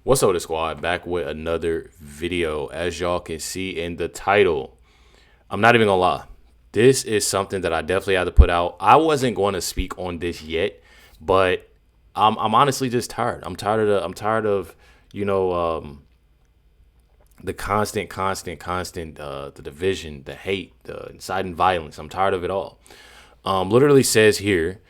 What's up, the squad? Back with another video. As y'all can see in the title, I'm not even gonna lie. This is something that I definitely had to put out. I wasn't going to speak on this yet, but I'm honestly just tired. I'm tired of the constant, the division, the hate, the inciting violence. I'm tired of it all. Literally says here,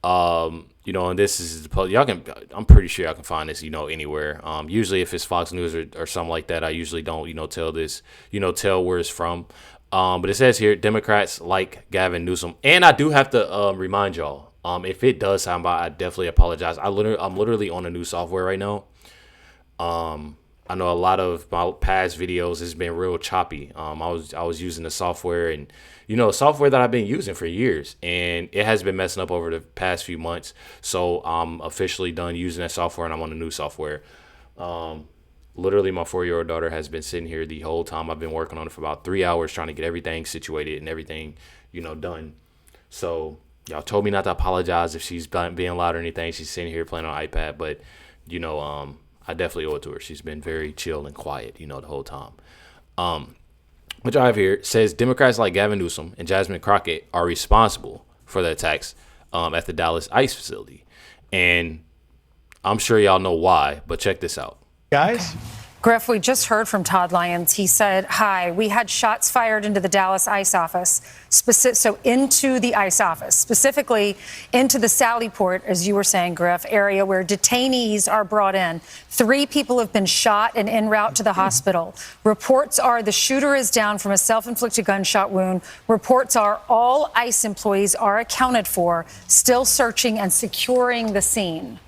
and this is y'all can. I'm pretty sure y'all can find this, anywhere. Usually, if it's Fox News or something like that, I usually don't, tell where it's from. But it says here, Democrats like Gavin Newsom, and I do have to remind y'all, if it does sound bad, I definitely apologize. I'm literally on a new software right now. I know a lot of my past videos has been real choppy. I was using the software and software that I've been using for years, and it has been messing up over the past few months. So I'm officially done using that software and I'm on a new software. Literally my 4-year-old daughter has been sitting here the whole time. I've been working on it for about 3 hours trying to get everything situated and everything, done. So y'all told me not to apologize if she's being loud or anything. She's sitting here playing on iPad, but I definitely owe it to her. She's been very chill and quiet, the whole time. Which I have here says Democrats like Gavin Newsom and Jasmine Crockett are responsible for the attacks at the Dallas ICE facility. And I'm sure y'all know why, but check this out. Guys? Griff, we just heard from Todd Lyons. He said, hi, we had shots fired into the Dallas ICE office, into the ICE office, specifically into the Sallyport, as you were saying, Griff, area where detainees are brought in. 3 people have been shot and en route to the hospital. Reports are the shooter is down from a self-inflicted gunshot wound. Reports are all ICE employees are accounted for, still searching and securing the scene.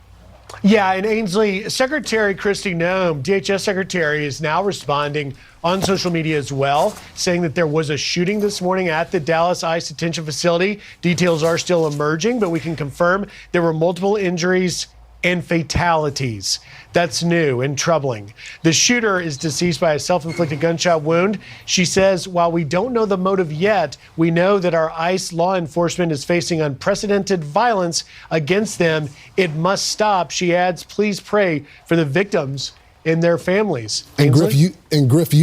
Yeah, and Ainsley, Secretary Kristi Noem, DHS Secretary, is now responding on social media as well, saying that there was a shooting this morning at the Dallas ICE detention facility. Details are still emerging, but we can confirm there were multiple injuries and fatalities. That's new and troubling. The shooter is deceased by a self-inflicted gunshot wound. She says, while we don't know the motive yet, we know that our ICE law enforcement is facing unprecedented violence against them. It must stop. She adds, please pray for the victims and their families. And Griff, you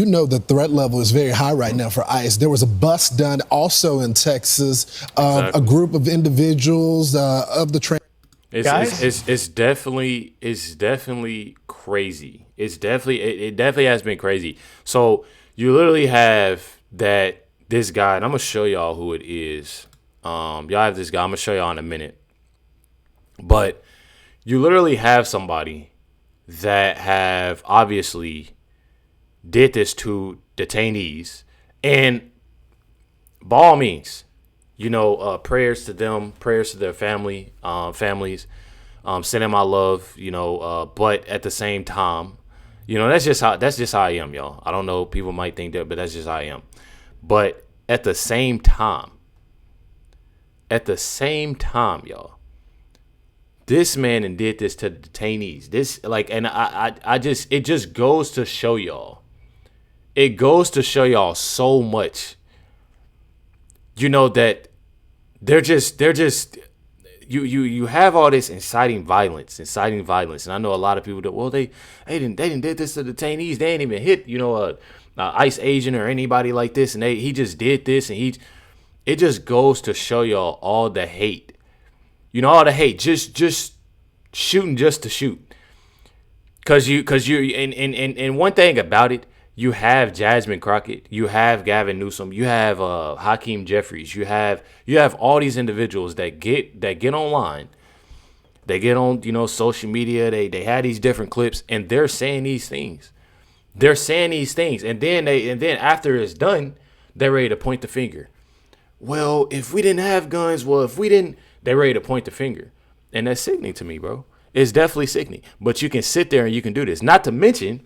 know the threat level is very high right now for ICE. There was a bust done also in Texas, exactly. A group of individuals of the It's definitely crazy. It definitely has been crazy. So you literally have this guy, and I'm gonna show y'all who it is. Y'all have this guy. I'm gonna show y'all in a minute. But you literally have somebody that have obviously did this to detainees, and by all means, prayers to them, prayers to their families, sending my love, but at the same time, that's just how I am, y'all. I don't know, people might think that, but that's just how I am. But at the same time, y'all, this man and did this to detainees. It just goes to show y'all. It goes to show y'all so much. That they're just you have all this inciting violence, and I know a lot of people that they didn't did this to detainees. They ain't even hit a ICE agent or anybody like this, and he just did this, and it just goes to show y'all all the hate, all the hate, just shooting just to shoot, cause you and one thing about it. You have Jasmine Crockett, you have Gavin Newsom, you have Hakeem Jeffries, you have all these individuals that get online, they get on social media, they had these different clips, and they're saying these things, and then after it's done, they're ready to point the finger. Well, if we didn't have guns, they're ready to point the finger, and that's sickening to me, bro. It's definitely sickening, but you can sit there and you can do this. Not to mention,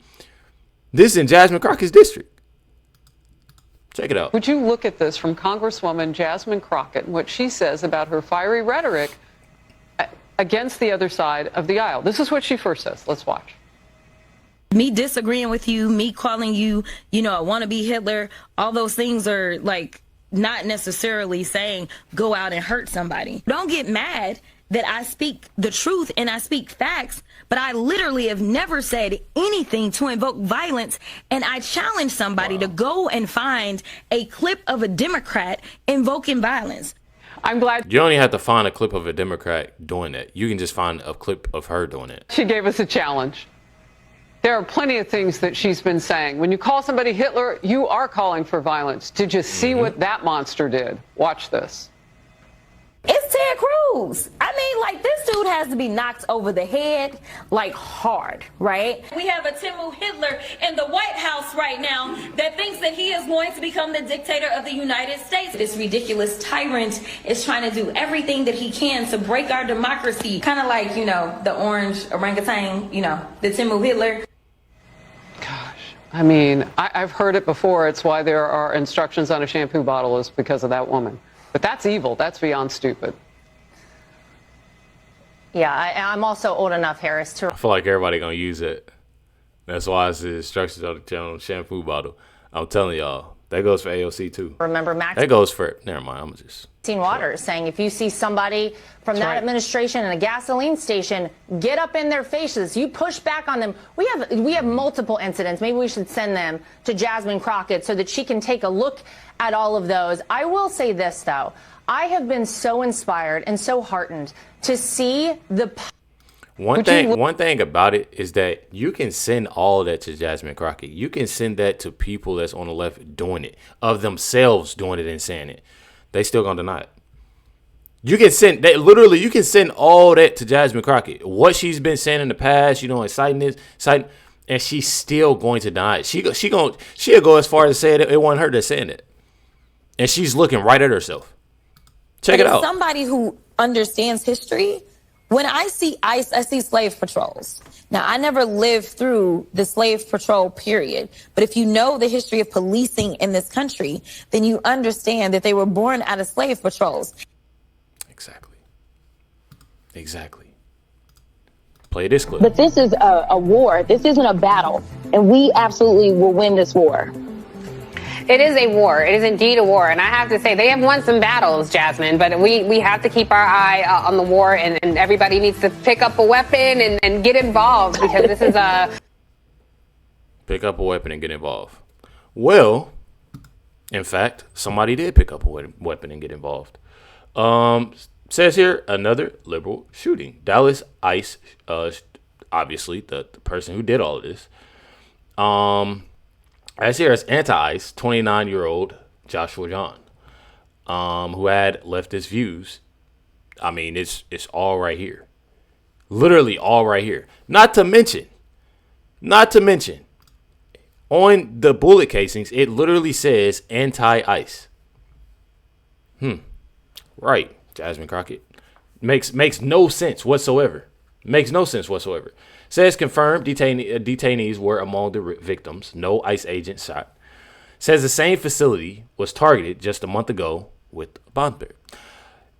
this is in Jasmine Crockett's district. Check it out. Would you look at this from Congresswoman Jasmine Crockett and what she says about her fiery rhetoric against the other side of the aisle? This is what she first says. Let's watch. Me disagreeing with you, me calling you, I want to be Hitler, all those things are not necessarily saying go out and hurt somebody. Don't get mad that I speak the truth and I speak facts, but I literally have never said anything to invoke violence. And I challenge somebody to go and find a clip of a Democrat invoking violence. I'm glad You don't even have to find a clip of a Democrat doing that. You can just find a clip of her doing it. she gave us a challenge. There are plenty of things that she's been saying. When you call somebody Hitler, you are calling for violence. Did you see what that monster did? Watch this. It's Ted Cruz. I mean, like, this dude has to be knocked over the head, like, hard, right? We have a Timu Hitler in the White House right now that thinks that he is going to become the dictator of the United States. This ridiculous tyrant is trying to do everything that he can to break our democracy. Kind of like, you know, the orange orangutan, you know, the Timu Hitler. Gosh, I mean, I've heard it before. It's why there are instructions on a shampoo bottle is because of that woman. But that's evil. That's beyond stupid. Yeah, I'm also old enough, Harris, to I feel like everybody gonna use it. That's why it's the instructions on the shampoo bottle. I'm telling y'all, that goes for AOC too. remember That goes for, never mind, I'm just. Maxine Waters saying if you see somebody from that administration in a gasoline station, get up in their faces. You push back on them. We have multiple incidents. Maybe we should send them to Jasmine Crockett so that she can take a look at all of those. I will say this, though. I have been so inspired and so heartened to see the One thing about it is that you can send all of that to Jasmine Crockett. You can send that to people that's on the left doing it, of themselves doing it and saying it. They still gonna deny it. You can send that literally. You can send all that to Jasmine Crockett. What she's been saying in the past, you know, inciting this, and she's still going to deny it. She'll go as far as to say it wasn't her that's saying it, and she's looking right at herself. Check it out. Somebody who understands history. When I see ICE, I see slave patrols. Now, I never lived through the slave patrol period, but if you know the history of policing in this country, then you understand that they were born out of slave patrols. Exactly. Play this clip. But this is a war. This isn't a battle, and we absolutely will win this war. It is a war. It is indeed a war. And I have to say, they have won some battles, Jasmine, but we have to keep our eye on the war, and everybody needs to pick up a weapon and get involved, because this is a... Pick up a weapon and get involved. Well, in fact, somebody did pick up a weapon and get involved. Says here, another liberal shooting. Dallas ICE, obviously, the person who did all of this. As here as anti-ICE, 29-year-old Joshua John, who had leftist views. I mean, it's all right here. Literally all right here. Not to mention, on the bullet casings, it literally says anti-ICE. Right, Jasmine Crockett. Makes no sense whatsoever. Says confirmed detainees were among the victims. No ICE agent shot. Says the same facility was targeted just a month ago with a bomb threat.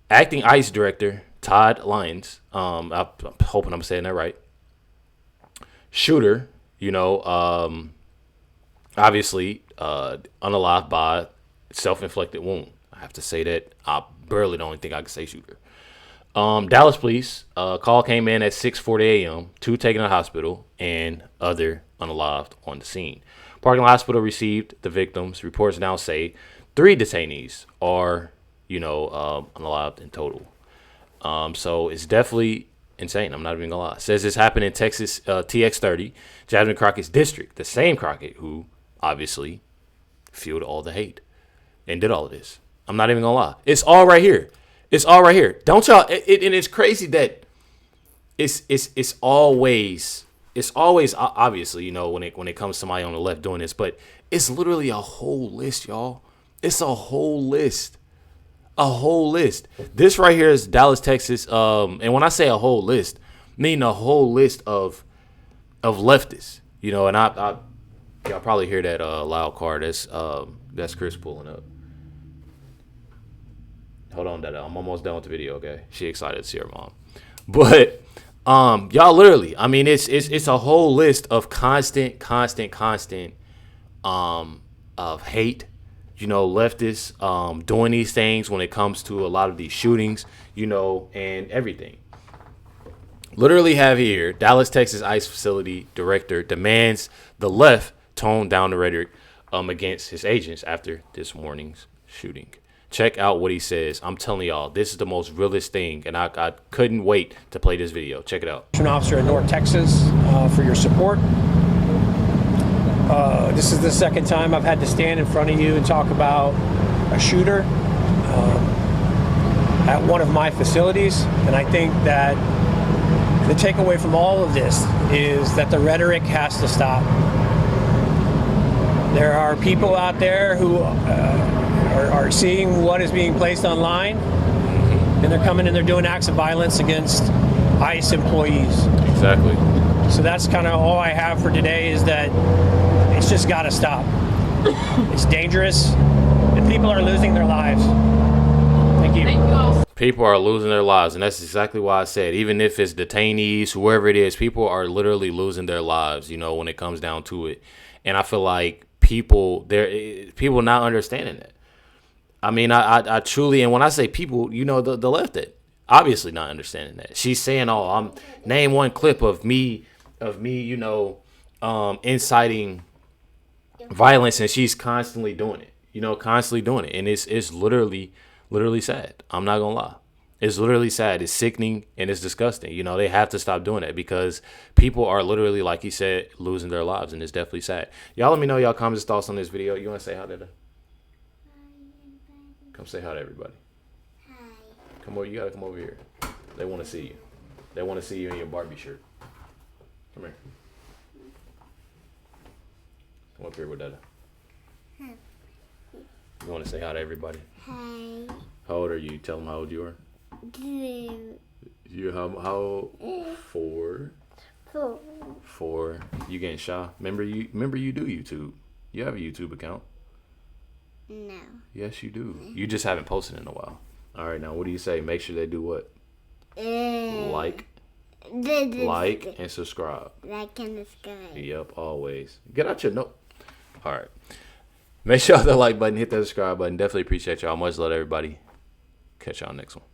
Acting ICE director Todd Lyons, I'm hoping I'm saying that right. Shooter, obviously unalived by self-inflicted wound. I have to say that. I barely don't think I can say shooter. Dallas police call came in at 6:40 a.m. 2 taken to the hospital and other unalived on the scene. Parkland Hospital received the victims. Reports now say 3 detainees are, unalived in total. So it's definitely insane. I'm not even gonna lie. Says this happened in Texas TX30, Jasmine Crockett's district. The same Crockett who obviously fueled all the hate and did all of this. I'm not even gonna lie. It's all right here. Don't y'all? And it's crazy that it's always obviously when it comes to somebody on the left doing this, but it's literally a whole list, y'all. It's a whole list. This right here is Dallas, Texas. And when I say a whole list, I mean a whole list of leftists. And y'all probably hear that loud car. That's Chris pulling up. Hold on, Dada. I'm almost done with the video, okay? She excited to see her mom. But y'all literally, I mean, it's a whole list of constant of hate, you know, leftists doing these things when it comes to a lot of these shootings, you know, and everything. Literally have here, Dallas, Texas ICE facility director demands the left tone down the rhetoric against his agents after this morning's shooting. Check out what he says. I'm telling y'all, this is the most realest thing, and I couldn't wait to play this video. Check it out. An officer in North Texas for your support. This is the second time I've had to stand in front of you and talk about a shooter at one of my facilities, and I think that the takeaway from all of this is that the rhetoric has to stop. There are people out there who are seeing what is being placed online, and they're coming and they're doing acts of violence against ICE employees. Exactly. So that's kind of all I have for today, is that it's just got to stop. It's dangerous, and people are losing their lives. Thank you. People are losing their lives, and that's exactly why I said, even if it's detainees, whoever it is, people are literally losing their lives, you know, when it comes down to it. And I feel like people not understanding it. I mean, I truly, and when I say people, you know, the left, it obviously not understanding that. She's saying, "Oh, I'm name one clip of me, you know, inciting violence," and she's constantly doing it, you know, and it's literally sad. I'm not gonna lie, it's literally sad. It's sickening and it's disgusting. You know, they have to stop doing that because people are literally, like he said, losing their lives, and it's definitely sad. Y'all let me know y'all comments, thoughts on this video. You want to say hi to them? Come say hi to everybody. Hi. Come over. You gotta come over here. They want to see you. They want to see you in your Barbie shirt. Come here. Come up here with Dada. You want to say hi to everybody? Hi. How old are you? Tell them how old you are. 2. You how old? 4. 4. 4. You getting shy? Remember you do YouTube. You have a YouTube account. No. Yes, you do. You just haven't posted in a while. All right, now what do you say? Make sure they do what? Like and subscribe. Like and subscribe. Yep, always. Get out your note. All right. Make sure the like button, hit that subscribe button. Definitely appreciate y'all. Much love, everybody. Catch y'all next one.